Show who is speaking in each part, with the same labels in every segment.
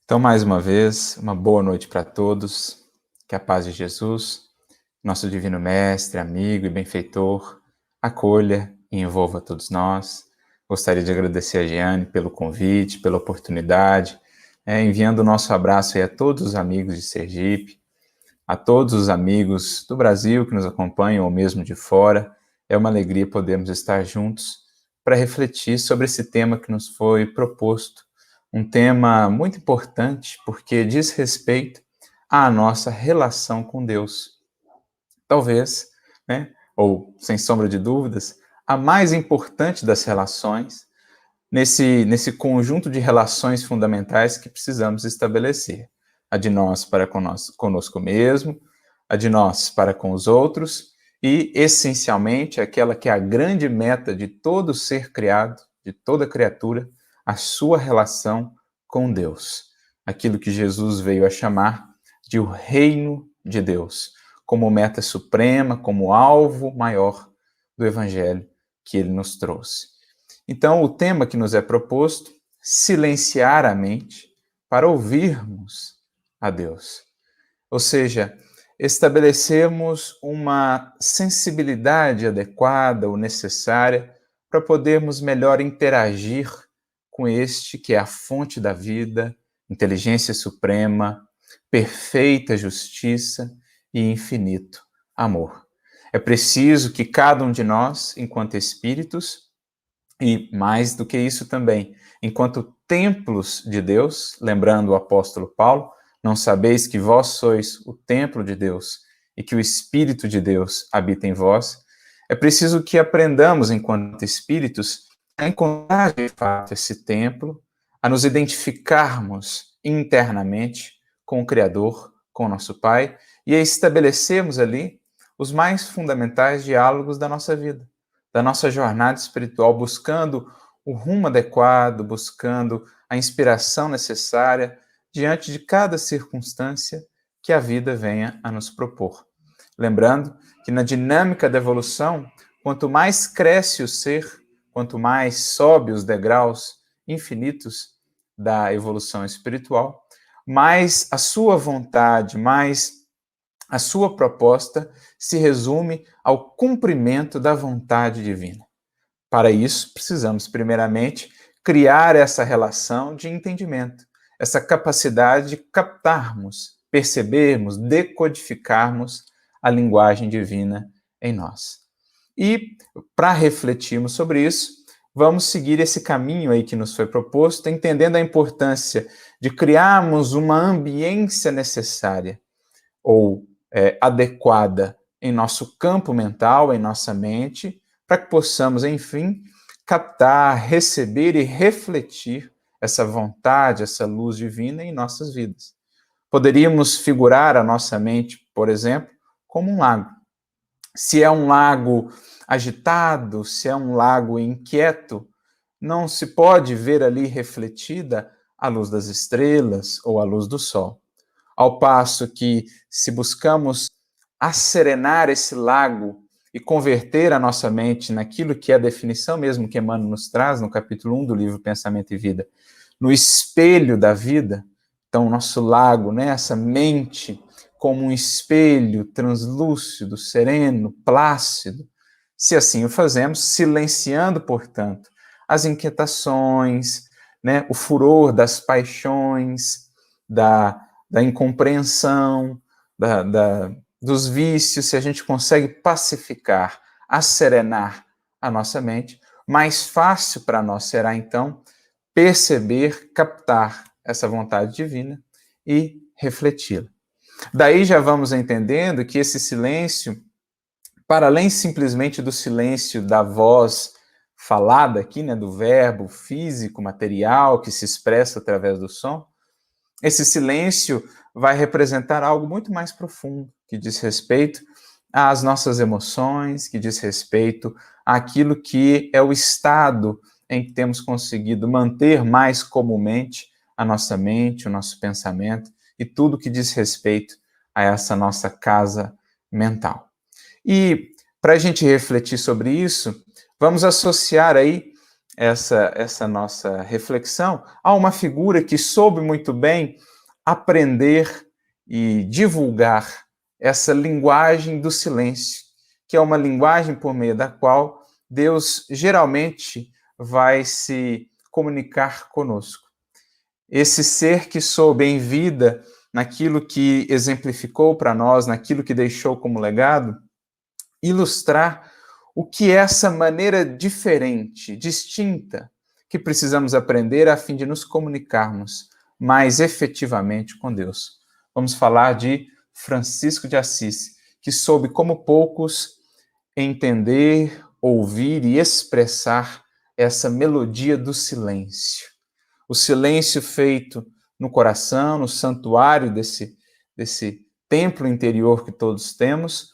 Speaker 1: Então, mais uma vez, uma boa noite para todos. Que a paz de Jesus, nosso divino mestre, amigo e benfeitor, acolha e envolva todos nós. Gostaria de agradecer a Giane pelo convite, pela oportunidade, enviando o nosso abraço aí a todos os amigos de Sergipe, a todos os amigos do Brasil que nos acompanham ou mesmo de fora. É uma alegria podermos estar juntos para refletir sobre esse tema que nos foi proposto. Um tema muito importante porque diz respeito à nossa relação com Deus. Talvez, né, ou sem sombra de dúvidas, a mais importante das relações nesse conjunto de relações fundamentais que precisamos estabelecer. A de nós para conosco mesmo, a de nós para com os outros e, essencialmente, aquela que é a grande meta de todo ser criado, de toda criatura, a sua relação com Deus. Aquilo que Jesus veio a chamar de o reino de Deus, como meta suprema, como alvo maior do evangelho que ele nos trouxe. Então, o tema que nos é proposto, silenciar a mente para ouvirmos a Deus. Ou seja, estabelecermos uma sensibilidade adequada ou necessária para podermos melhor interagir com este que é a fonte da vida, inteligência suprema, perfeita justiça e infinito amor. É preciso que cada um de nós, enquanto espíritos, e mais do que isso também, enquanto templos de Deus, lembrando o apóstolo Paulo, não sabeis que vós sois o templo de Deus e que o Espírito de Deus habita em vós, é preciso que aprendamos, enquanto espíritos, a encontrar de fato esse templo, a nos identificarmos internamente com o Criador, com o nosso Pai, e a estabelecermos ali os mais fundamentais diálogos da nossa vida, da nossa jornada espiritual, buscando o rumo adequado, buscando a inspiração necessária diante de cada circunstância que a vida venha a nos propor. Lembrando que na dinâmica da evolução, quanto mais cresce o ser, quanto mais sobe os degraus infinitos da evolução espiritual, mais a sua vontade, mais a sua proposta se resume ao cumprimento da vontade divina. Para isso, precisamos, primeiramente, criar essa relação de entendimento, essa capacidade de captarmos, percebermos, decodificarmos a linguagem divina em nós. E, para refletirmos sobre isso, vamos seguir esse caminho aí que nos foi proposto, entendendo a importância de criarmos uma ambiência necessária ou adequada em nosso campo mental, em nossa mente, para que possamos, enfim, captar, receber e refletir essa vontade, essa luz divina em nossas vidas. Poderíamos figurar a nossa mente, por exemplo, como um lago. Se é um lago agitado, se é um lago inquieto, não se pode ver ali refletida a luz das estrelas ou a luz do sol. Ao passo que, se buscamos asserenar esse lago e converter a nossa mente naquilo que é a definição mesmo que Emmanuel nos traz no capítulo 1 do livro Pensamento e Vida, no espelho da vida, então o nosso lago, né, essa mente como um espelho translúcido, sereno, plácido, se assim o fazemos, silenciando, portanto, as inquietações, né, o furor das paixões, da incompreensão, dos vícios, se a gente consegue pacificar, asserenar a nossa mente, mais fácil para nós será, então, perceber, captar essa vontade divina e refleti-la. Daí já vamos entendendo que esse silêncio, para além simplesmente do silêncio da voz falada aqui, né, do verbo físico, material, que se expressa através do som, esse silêncio vai representar algo muito mais profundo, que diz respeito às nossas emoções, que diz respeito àquilo que é o estado em que temos conseguido manter mais comumente a nossa mente, o nosso pensamento e tudo que diz respeito a essa nossa casa mental. E para a gente refletir sobre isso, vamos associar aí essa nossa reflexão, há uma figura que soube muito bem aprender e divulgar essa linguagem do silêncio, que é uma linguagem por meio da qual Deus geralmente vai se comunicar conosco. Esse ser que soube em vida, naquilo que exemplificou para nós, naquilo que deixou como legado, ilustrar o que é essa maneira diferente, distinta, que precisamos aprender a fim de nos comunicarmos mais efetivamente com Deus. Vamos falar de Francisco de Assis, que soube, como poucos, entender, ouvir e expressar essa melodia do silêncio. O silêncio feito no coração, no santuário desse templo interior que todos temos,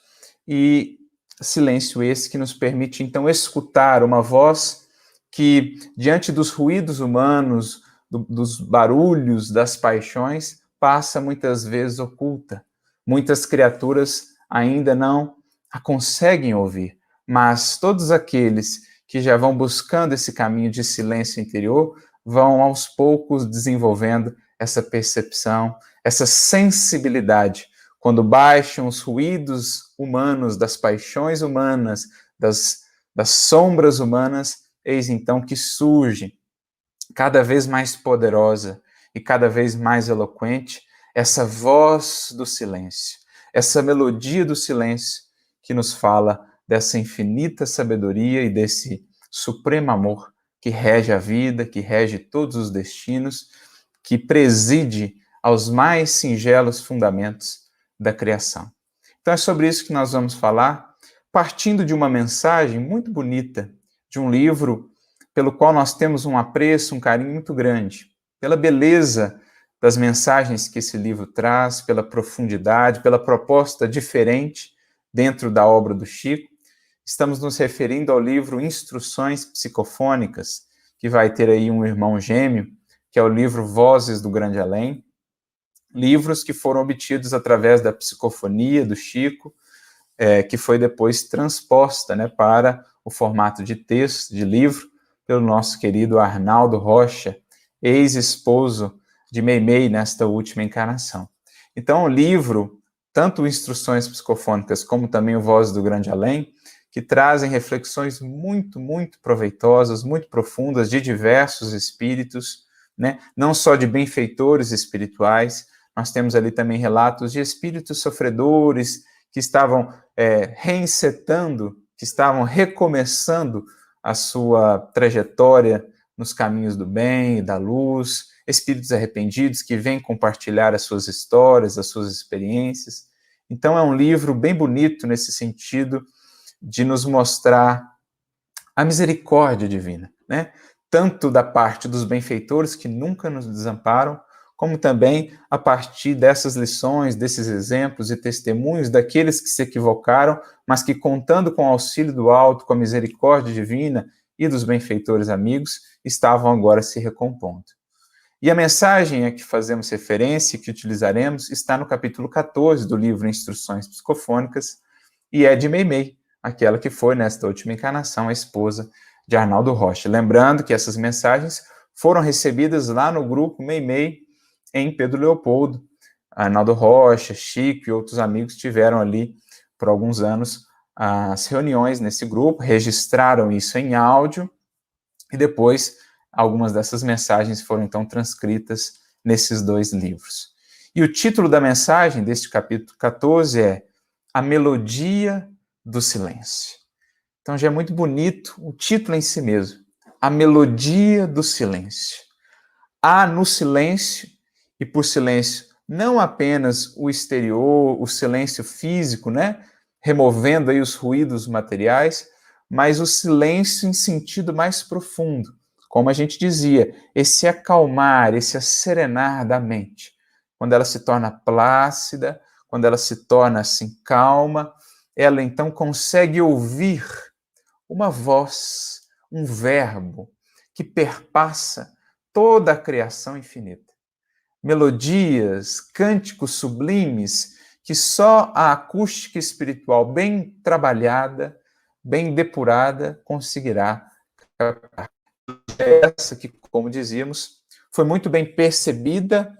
Speaker 1: e silêncio esse que nos permite, então, escutar uma voz que, diante dos ruídos humanos, dos barulhos, das paixões, passa muitas vezes oculta. Muitas criaturas ainda não a conseguem ouvir, mas todos aqueles que já vão buscando esse caminho de silêncio interior vão, aos poucos, desenvolvendo essa percepção, essa sensibilidade quando baixam os ruídos humanos, das paixões humanas, das sombras humanas, eis então que surge, cada vez mais poderosa e cada vez mais eloquente, essa voz do silêncio, essa melodia do silêncio que nos fala dessa infinita sabedoria e desse supremo amor que rege a vida, que rege todos os destinos, que preside aos mais singelos fundamentos da criação. Então é sobre isso que nós vamos falar, partindo de uma mensagem muito bonita, de um livro pelo qual nós temos um apreço, um carinho muito grande, pela beleza das mensagens que esse livro traz, pela profundidade, pela proposta diferente dentro da obra do Chico. Estamos nos referindo ao livro Instruções Psicofônicas, que vai ter aí um irmão gêmeo, que é o livro Vozes do Grande Além, livros que foram obtidos através da psicofonia do Chico, que foi depois transposta, né, para o formato de texto, de livro, pelo nosso querido Arnaldo Rocha, ex-esposo de Meimei nesta última encarnação. Então, o livro, tanto Instruções Psicofônicas como também o Voz do Grande Além, que trazem reflexões muito, muito proveitosas, muito profundas, de diversos espíritos, né, não só de benfeitores espirituais. Nós temos ali também relatos de espíritos sofredores que estavam reencetando, que estavam recomeçando a sua trajetória nos caminhos do bem e da luz, espíritos arrependidos que vêm compartilhar as suas histórias, as suas experiências. Então é um livro bem bonito nesse sentido de nos mostrar a misericórdia divina, né? Tanto da parte dos benfeitores que nunca nos desamparam, como também a partir dessas lições, desses exemplos e testemunhos daqueles que se equivocaram, mas que, contando com o auxílio do alto, com a misericórdia divina e dos benfeitores amigos, estavam agora se recompondo. E a mensagem a que fazemos referência, que utilizaremos, está no capítulo 14 do livro Instruções Psicofônicas, e é de Meimei, aquela que foi, nesta última encarnação, a esposa de Arnaldo Rocha. Lembrando que essas mensagens foram recebidas lá no grupo Meimei, em Pedro Leopoldo. Arnaldo Rocha, Chico e outros amigos tiveram ali, por alguns anos, as reuniões nesse grupo, registraram isso em áudio, e depois algumas dessas mensagens foram, então, transcritas nesses dois livros. E o título da mensagem deste capítulo 14 é A Melodia do Silêncio. Então já é muito bonito o título em si mesmo, A Melodia do Silêncio. Há no silêncio, e por silêncio não apenas o exterior, o silêncio físico, né, removendo aí os ruídos materiais, mas o silêncio em sentido mais profundo, como a gente dizia, esse acalmar, esse acerenar da mente, quando ela se torna plácida, quando ela se torna assim calma, ela então consegue ouvir uma voz, um verbo que perpassa toda a criação infinita. Melodias, cânticos sublimes que só a acústica espiritual bem trabalhada, bem depurada, conseguirá captar. essa que, como dizíamos, foi muito bem percebida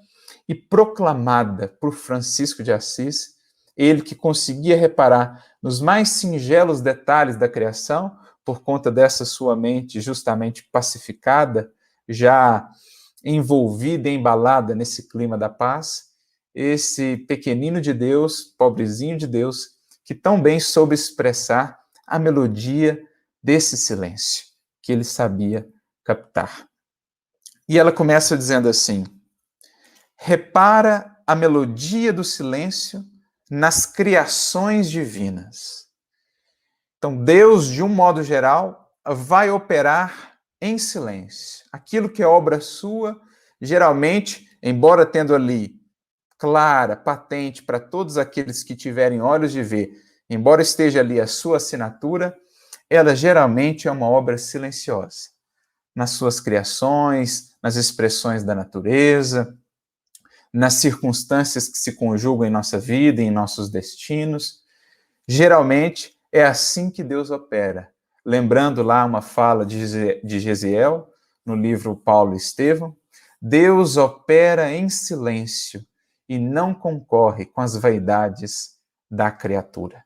Speaker 1: e proclamada por Francisco de Assis, ele que conseguia reparar nos mais singelos detalhes da criação, por conta dessa sua mente justamente pacificada, já envolvida e embalada nesse clima da paz, esse pequenino de Deus, pobrezinho de Deus, que tão bem soube expressar a melodia desse silêncio, que ele sabia captar. E ela começa dizendo assim: repara a melodia do silêncio nas criações divinas. Então, Deus, de um modo geral, vai operar em silêncio. Aquilo que é obra sua, geralmente, embora tendo ali clara, patente para todos aqueles que tiverem olhos de ver, embora esteja ali a sua assinatura, ela geralmente é uma obra silenciosa. Nas suas criações, nas expressões da natureza, nas circunstâncias que se conjugam em nossa vida, em nossos destinos. Geralmente, é assim que Deus opera. Lembrando lá uma fala de Gesiel, no livro Paulo e Estevão, Deus opera em silêncio e não concorre com as vaidades da criatura.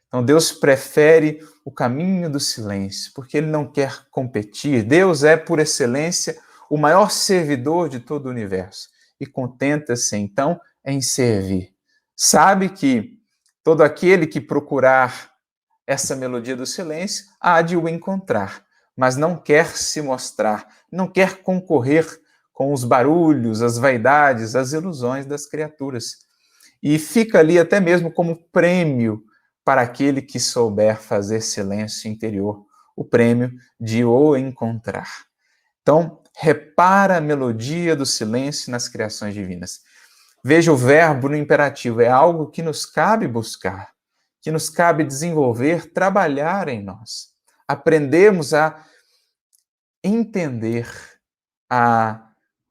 Speaker 1: Então, Deus prefere o caminho do silêncio, porque Ele não quer competir. Deus é, por excelência, o maior servidor de todo o universo e contenta-se, então, em servir. Sabe que todo aquele que procurar essa melodia do silêncio há de o encontrar, mas não quer se mostrar, não quer concorrer com os barulhos, as vaidades, as ilusões das criaturas. E fica ali até mesmo como prêmio para aquele que souber fazer silêncio interior, o prêmio de o encontrar. Então, repara a melodia do silêncio nas criações divinas. Veja o verbo no imperativo, é algo que nos cabe buscar, que nos cabe desenvolver, trabalhar em nós. Aprendemos a entender, a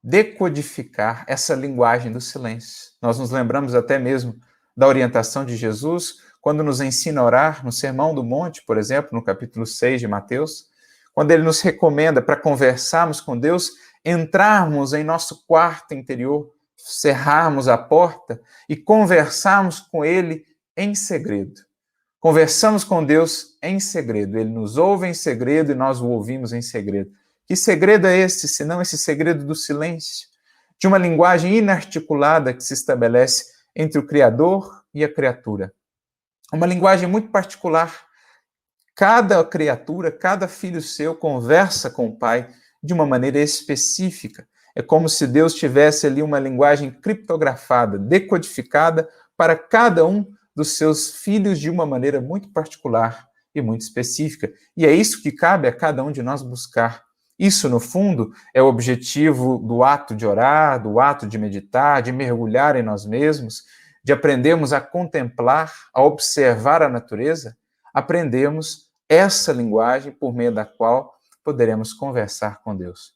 Speaker 1: decodificar essa linguagem do silêncio. Nós nos lembramos até mesmo da orientação de Jesus, quando nos ensina a orar no Sermão do Monte, por exemplo, no capítulo 6 de Mateus, quando ele nos recomenda para conversarmos com Deus, entrarmos em nosso quarto interior, cerrarmos a porta e conversarmos com Ele em segredo. Conversamos com Deus em segredo. Ele nos ouve em segredo e nós o ouvimos em segredo. Que segredo é esse, senão esse segredo do silêncio? De uma linguagem inarticulada que se estabelece entre o Criador e a criatura. Uma linguagem muito particular. Cada criatura, cada filho seu conversa com o Pai de uma maneira específica. É como se Deus tivesse ali uma linguagem criptografada, decodificada para cada um dos seus filhos de uma maneira muito particular e muito específica. E é isso que cabe a cada um de nós buscar. Isso, no fundo, é o objetivo do ato de orar, do ato de meditar, de mergulhar em nós mesmos, de aprendermos a contemplar, a observar a natureza. Aprendemos essa linguagem por meio da qual poderemos conversar com Deus.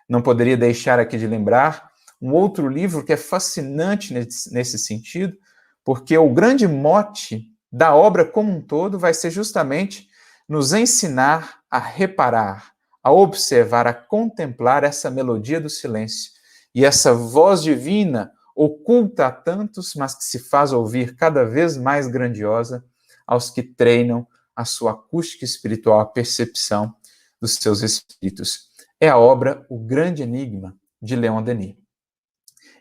Speaker 1: Não poderia deixar aqui de lembrar um outro livro que é fascinante nesse sentido, porque o grande mote da obra como um todo vai ser justamente nos ensinar a reparar, a observar, a contemplar essa melodia do silêncio e essa voz divina oculta a tantos, mas que se faz ouvir cada vez mais grandiosa aos que treinam a sua acústica espiritual, a percepção dos seus espíritos. É a obra O Grande Enigma, de Leon Denis,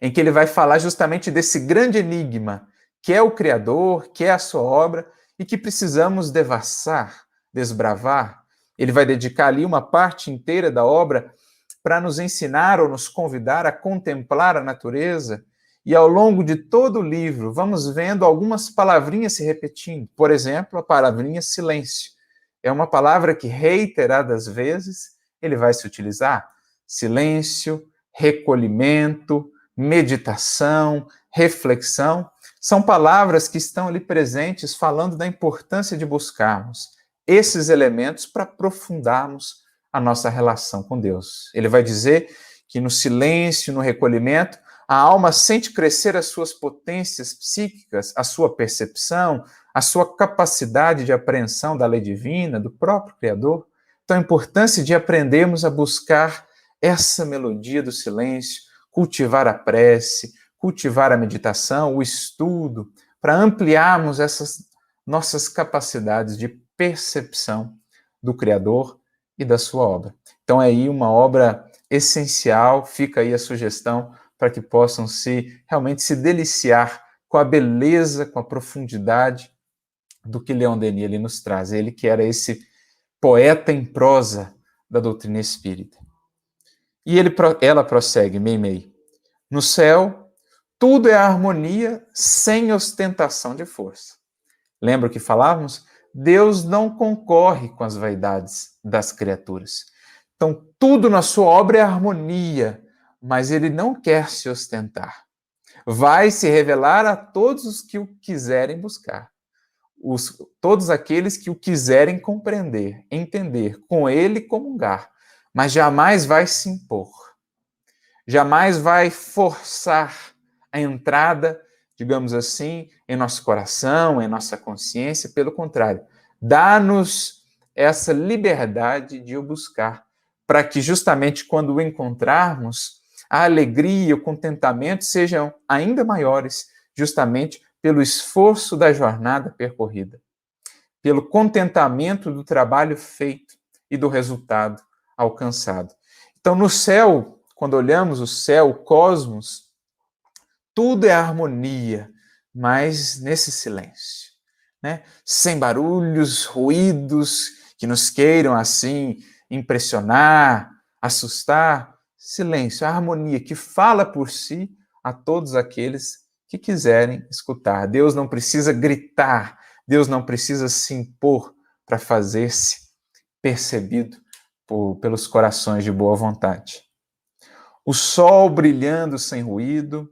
Speaker 1: em que ele vai falar justamente desse grande enigma, que é o Criador, que é a sua obra, e que precisamos devassar, desbravar. Ele vai dedicar ali uma parte inteira da obra para nos ensinar ou nos convidar a contemplar a natureza, e ao longo de todo o livro vamos vendo algumas palavrinhas se repetindo. Por exemplo, a palavrinha silêncio. É uma palavra que reiteradas vezes ele vai se utilizar. Silêncio, recolhimento, meditação, reflexão, são palavras que estão ali presentes falando da importância de buscarmos esses elementos para aprofundarmos a nossa relação com Deus. Ele vai dizer que no silêncio, no recolhimento, a alma sente crescer as suas potências psíquicas, a sua percepção, a sua capacidade de apreensão da lei divina, do próprio Criador. Então, a importância de aprendermos a buscar essa melodia do silêncio, cultivar a prece, cultivar a meditação, o estudo, para ampliarmos essas nossas capacidades de percepção do Criador e da sua obra. Então, é aí uma obra essencial, fica aí a sugestão para que possam realmente se deliciar com a beleza, com a profundidade do que Leon Denis ele nos traz. Ele que era esse poeta em prosa da doutrina espírita. E ela prossegue, Meimei. No céu, tudo é harmonia sem ostentação de força. Lembra o que falávamos? Deus não concorre com as vaidades das criaturas. Então, tudo na sua obra é harmonia, mas ele não quer se ostentar. Vai se revelar a todos os que o quiserem buscar. Todos aqueles que o quiserem compreender, entender, com ele comungar, mas jamais vai se impor. Jamais vai forçar a entrada, digamos assim, em nosso coração, em nossa consciência. Pelo contrário, dá-nos essa liberdade de o buscar, para que justamente quando o encontrarmos, a alegria e o contentamento sejam ainda maiores, justamente pelo esforço da jornada percorrida, pelo contentamento do trabalho feito e do resultado alcançado. Então, no céu, quando olhamos o céu, o cosmos, tudo é harmonia, mas nesse silêncio, né? Sem barulhos, ruídos que nos queiram assim impressionar, assustar. Silêncio, a harmonia que fala por si a todos aqueles que quiserem escutar. Deus não precisa gritar, Deus não precisa se impor para fazer-se percebido pelos corações de boa vontade. O sol brilhando sem ruído,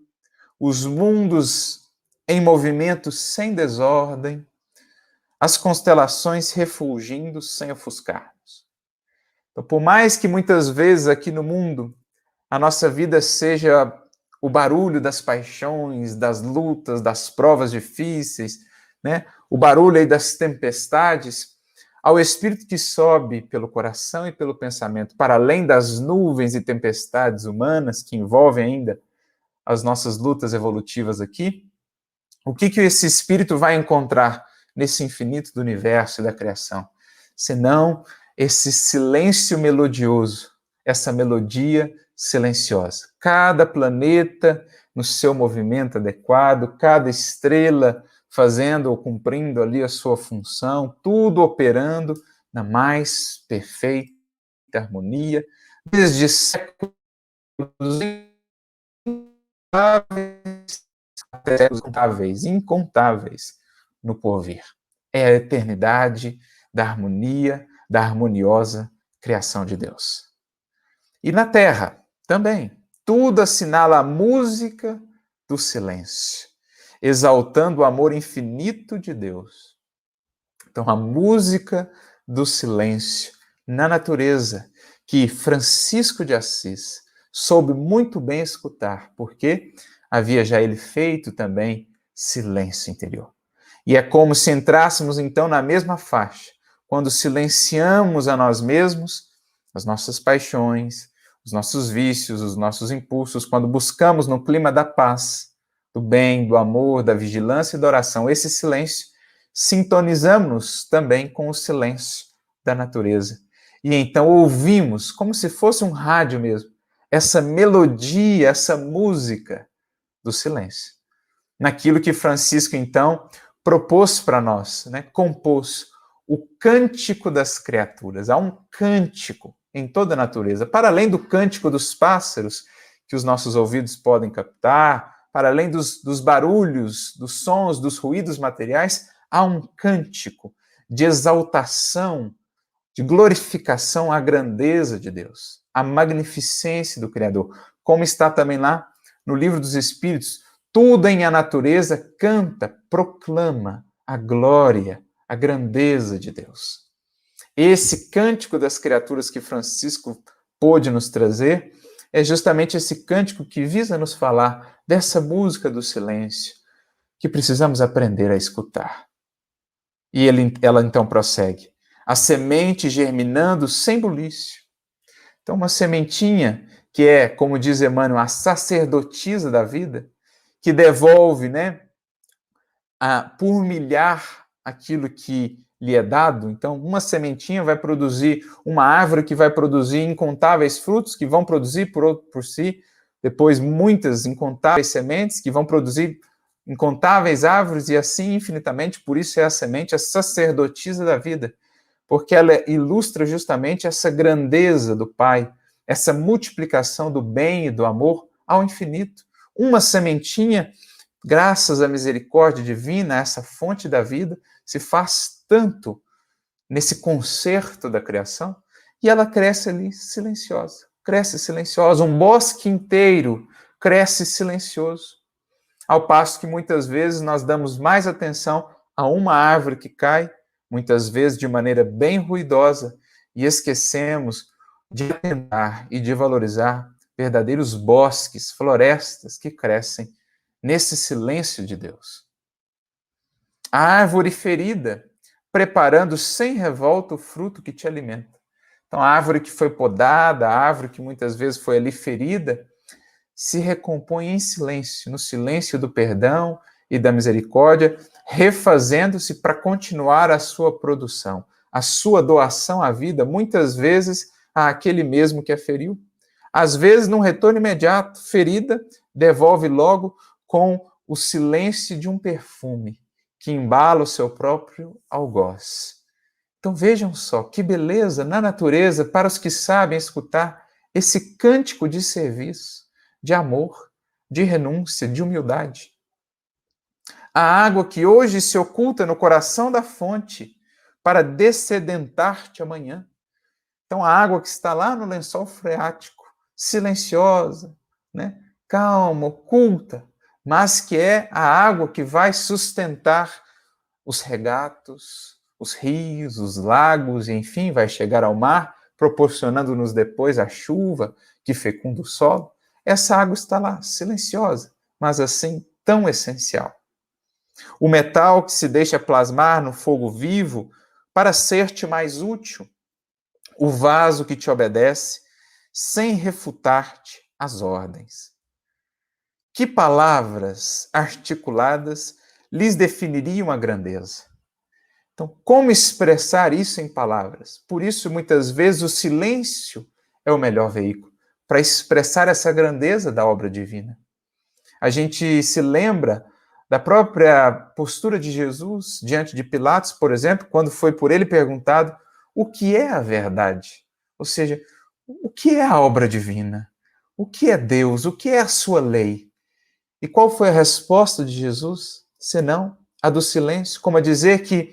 Speaker 1: os mundos em movimento sem desordem, as constelações refulgindo sem ofuscar-nos. Então, por mais que muitas vezes aqui no mundo a nossa vida seja o barulho das paixões, das lutas, das provas difíceis, né? O barulho aí das tempestades, ao espírito que sobe pelo coração e pelo pensamento, para além das nuvens e tempestades humanas que envolvem ainda as nossas lutas evolutivas aqui, o que esse espírito vai encontrar nesse infinito do universo e da criação? Senão esse silêncio melodioso, essa melodia silenciosa. Cada planeta no seu movimento adequado, cada estrela fazendo ou cumprindo ali a sua função, tudo operando na mais perfeita harmonia, desde séculos até incontáveis no porvir. É a eternidade da harmonia, da harmoniosa criação de Deus. E na Terra, também, tudo assinala a música do silêncio, exaltando o amor infinito de Deus. Então, a música do silêncio na natureza, que Francisco de Assis soube muito bem escutar, porque havia já ele feito também silêncio interior. E é como se entrássemos, então, na mesma faixa, quando silenciamos a nós mesmos, as nossas paixões, os nossos vícios, os nossos impulsos, quando buscamos no clima da paz, do bem, do amor, da vigilância e da oração, esse silêncio, sintonizamos também com o silêncio da natureza. E então ouvimos, como se fosse um rádio mesmo, essa melodia, essa música do silêncio. Naquilo que Francisco, então, propôs para nós, né? Compôs o cântico das criaturas. Há um cântico em toda a natureza, para além do cântico dos pássaros, que os nossos ouvidos podem captar, para além dos barulhos, dos sons, dos ruídos materiais, há um cântico de exaltação, de glorificação à grandeza de Deus, à magnificência do Criador. Como está também lá no Livro dos Espíritos, tudo em a natureza canta, proclama a glória, a grandeza de Deus. Esse cântico das criaturas que Francisco pôde nos trazer é justamente esse cântico que visa nos falar dessa música do silêncio que precisamos aprender a escutar. E ela então prossegue. a semente germinando sem bulício. Então, uma sementinha que é, como diz Emmanuel, a sacerdotisa da vida, que devolve, né, por milhar aquilo que lhe é dado. Então, uma sementinha vai produzir uma árvore que vai produzir incontáveis frutos, que vão produzir por si, depois muitas incontáveis sementes, que vão produzir incontáveis árvores, e assim infinitamente. Por isso é a semente, a sacerdotisa da vida, porque ela ilustra justamente essa grandeza do Pai, essa multiplicação do bem e do amor ao infinito. Uma sementinha, graças à misericórdia divina, essa fonte da vida, se faz tanto nesse concerto da criação, e ela cresce ali silenciosa. Um bosque inteiro cresce silencioso, ao passo que muitas vezes nós damos mais atenção a uma árvore que cai, muitas vezes de maneira bem ruidosa, e esquecemos de atentar e de valorizar verdadeiros bosques, florestas que crescem nesse silêncio de Deus. A árvore ferida, preparando sem revolta o fruto que te alimenta. Então, a árvore que foi podada, a árvore que muitas vezes foi ali ferida, se recompõe em silêncio, no silêncio do perdão e da misericórdia, refazendo-se para continuar a sua produção, a sua doação à vida, muitas vezes àquele mesmo que a feriu. Às vezes, num retorno imediato, ferida, devolve logo com o silêncio de um perfume que embala o seu próprio algoz. Então vejam só, que beleza na natureza para os que sabem escutar esse cântico de serviço, de amor, de renúncia, de humildade. A água que hoje se oculta no coração da fonte para dessedentar-te amanhã. Então a água que está lá no lençol freático, silenciosa, né? Calma, oculta, mas que é a água que vai sustentar os regatos, os rios, os lagos, e enfim, vai chegar ao mar, proporcionando-nos depois a chuva que fecunda o solo. Essa água está lá, silenciosa, mas assim tão essencial. O metal que se deixa plasmar no fogo vivo para ser-te mais útil. O vaso que te obedece sem refutar-te as ordens. Que palavras articuladas lhes definiriam a grandeza? Então, como expressar isso em palavras? Por isso, muitas vezes, o silêncio é o melhor veículo para expressar essa grandeza da obra divina. A gente se lembra da própria postura de Jesus diante de Pilatos, por exemplo, quando foi por ele perguntado o que é a verdade? Ou seja, o que é a obra divina? O que é Deus? O que é a sua lei? E qual foi a resposta de Jesus? Senão a do silêncio, como a dizer que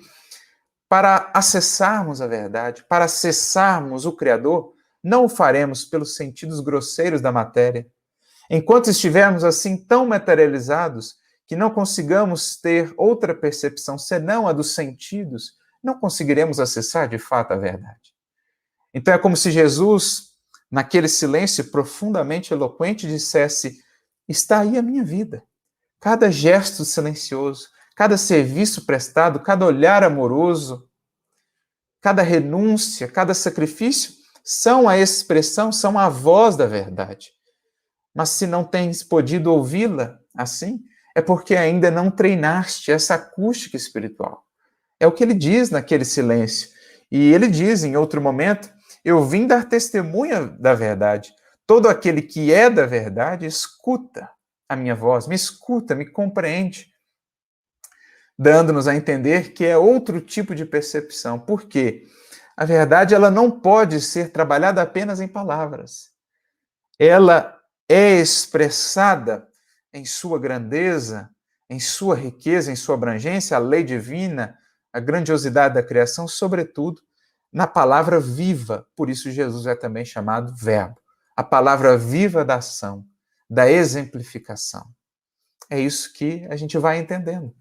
Speaker 1: para acessarmos a verdade, para acessarmos o Criador, não o faremos pelos sentidos grosseiros da matéria. Enquanto estivermos assim tão materializados que não consigamos ter outra percepção senão a dos sentidos, não conseguiremos acessar de fato a verdade. Então é como se Jesus, naquele silêncio profundamente eloquente, dissesse: está aí a minha vida. Cada gesto silencioso, cada serviço prestado, cada olhar amoroso, cada renúncia, cada sacrifício são a expressão, são a voz da verdade. Mas se não tens podido ouvi-la assim, é porque ainda não treinaste essa acústica espiritual. É o que ele diz naquele silêncio. E ele diz em outro momento: eu vim dar testemunha da verdade. Todo aquele que é da verdade escuta a minha voz, me escuta, me compreende, dando-nos a entender que é outro tipo de percepção. Por quê? A verdade, ela não pode ser trabalhada apenas em palavras. Ela é expressada em sua grandeza, em sua riqueza, em sua abrangência, a lei divina, a grandiosidade da criação, sobretudo na palavra viva. Por isso Jesus é também chamado Verbo. A palavra viva da ação, da exemplificação. É isso que a gente vai entendendo.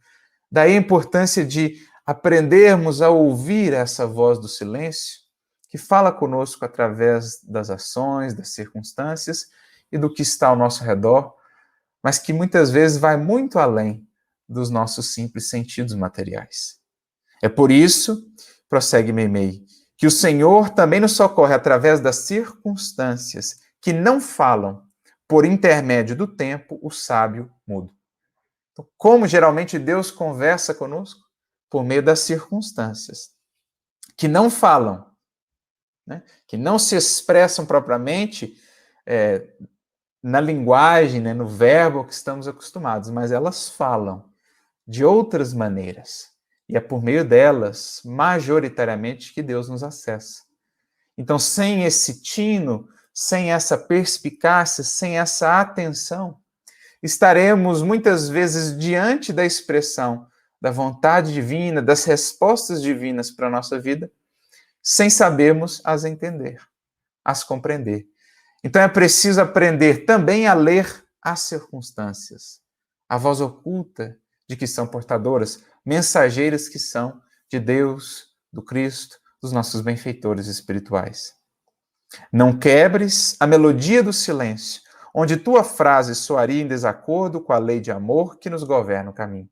Speaker 1: Daí a importância de aprendermos a ouvir essa voz do silêncio, que fala conosco através das ações, das circunstâncias e do que está ao nosso redor, mas que muitas vezes vai muito além dos nossos simples sentidos materiais. É por isso prossegue Meimei, que o Senhor também nos socorre através das circunstâncias que não falam, por intermédio do tempo, o sábio mudo. Então, como geralmente Deus conversa conosco? Por meio das circunstâncias, que não falam, né? Que não se expressam propriamente na linguagem, né? No verbo que estamos acostumados, mas elas falam de outras maneiras. E é por meio delas, majoritariamente, que Deus nos acessa. Então, sem esse tino, sem essa perspicácia, sem essa atenção, estaremos muitas vezes diante da expressão da vontade divina, das respostas divinas para a nossa vida, sem sabermos as entender, as compreender. Então é preciso aprender também a ler as circunstâncias, a voz oculta de que são portadoras, mensageiras que são de Deus, do Cristo, dos nossos benfeitores espirituais. Não quebres a melodia do silêncio, onde tua frase soaria em desacordo com a lei de amor que nos governa o caminho.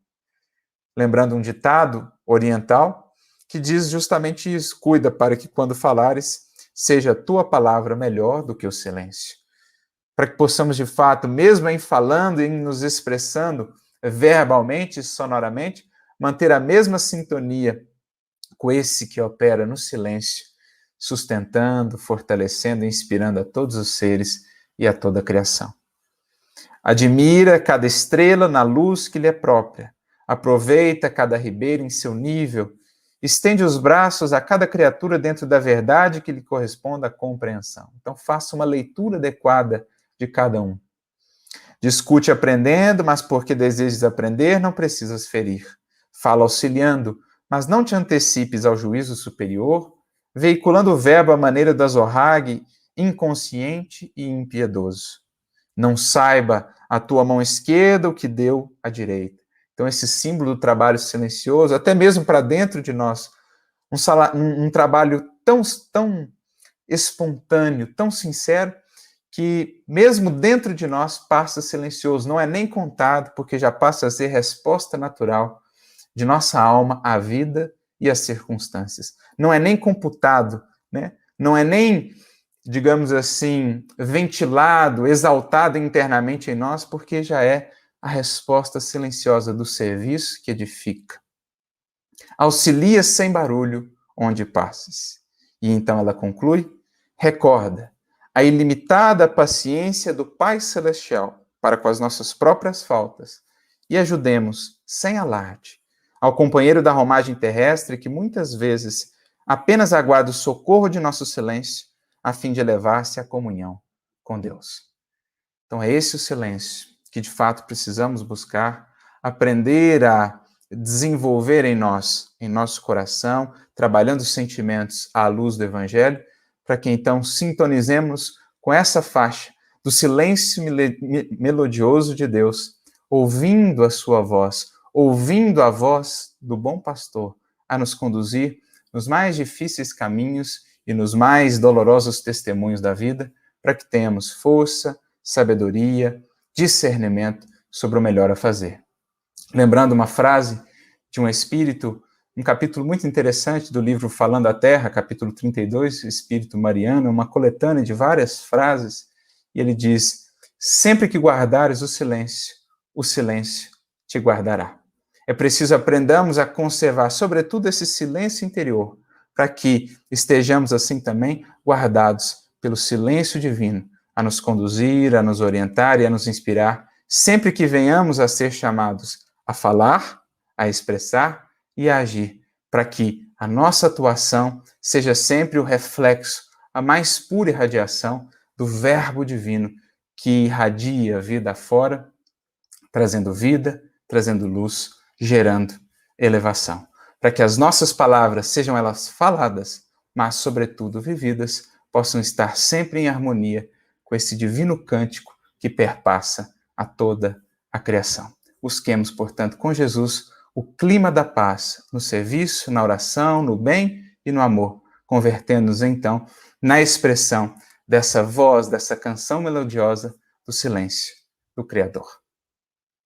Speaker 1: Lembrando um ditado oriental que diz justamente isso: cuida para que quando falares, seja a tua palavra melhor do que o silêncio. Para que possamos, de fato, mesmo em falando e em nos expressando verbalmente e sonoramente, manter a mesma sintonia com esse que opera no silêncio, sustentando, fortalecendo e inspirando a todos os seres e a toda a criação. Admira cada estrela na luz que lhe é própria, aproveita cada ribeiro em seu nível, estende os braços a cada criatura dentro da verdade que lhe corresponda à compreensão. Então faça uma leitura adequada de cada um. Discute aprendendo, mas porque desejas aprender, não precisas ferir. Fala auxiliando, mas não te antecipes ao juízo superior, veiculando o verbo à maneira do azorrague, inconsciente e impiedoso. Não saiba a tua mão esquerda o que deu a direita. Então, esse símbolo do trabalho silencioso, até mesmo para dentro de nós, um trabalho tão espontâneo, tão sincero, que mesmo dentro de nós passa silencioso, não é nem contado, porque já passa a ser resposta natural de nossa alma à vida e às circunstâncias. Não é nem computado, né? Não é nem, digamos assim, ventilado, exaltado internamente em nós, porque já é a resposta silenciosa do serviço que edifica. Auxilia sem barulho onde passes. E então ela conclui: recorda a ilimitada paciência do Pai Celestial para com as nossas próprias faltas e ajudemos, sem alarde, ao companheiro da romagem terrestre que muitas vezes apenas aguarda o socorro de nosso silêncio a fim de elevar-se à comunhão com Deus. Então é esse o silêncio que de fato precisamos buscar, aprender a desenvolver em nós, em nosso coração, trabalhando os sentimentos à luz do Evangelho, para que então sintonizemos com essa faixa do silêncio melodioso de Deus, ouvindo a sua voz, ouvindo a voz do bom pastor, a nos conduzir nos mais difíceis caminhos e nos mais dolorosos testemunhos da vida, para que tenhamos força, sabedoria, discernimento sobre o melhor a fazer. Lembrando uma frase de um espírito, um capítulo muito interessante do livro Falando à Terra, capítulo 32, Espírito Mariano, uma coletânea de várias frases, e ele diz: sempre que guardares o silêncio te guardará. É preciso aprendamos a conservar, sobretudo, esse silêncio interior, para que estejamos assim também guardados pelo silêncio divino, a nos conduzir, a nos orientar e a nos inspirar, sempre que venhamos a ser chamados a falar, a expressar e a agir, para que a nossa atuação seja sempre o reflexo, a mais pura irradiação do Verbo Divino que irradia vida afora, trazendo vida, trazendo luz, gerando elevação. Para que as nossas palavras, sejam elas faladas, mas sobretudo vividas, possam estar sempre em harmonia com esse divino cântico que perpassa a toda a criação. Busquemos, portanto, com Jesus, o clima da paz no serviço, na oração, no bem e no amor, convertendo-nos, então, na expressão dessa voz, dessa canção melodiosa do silêncio do Criador.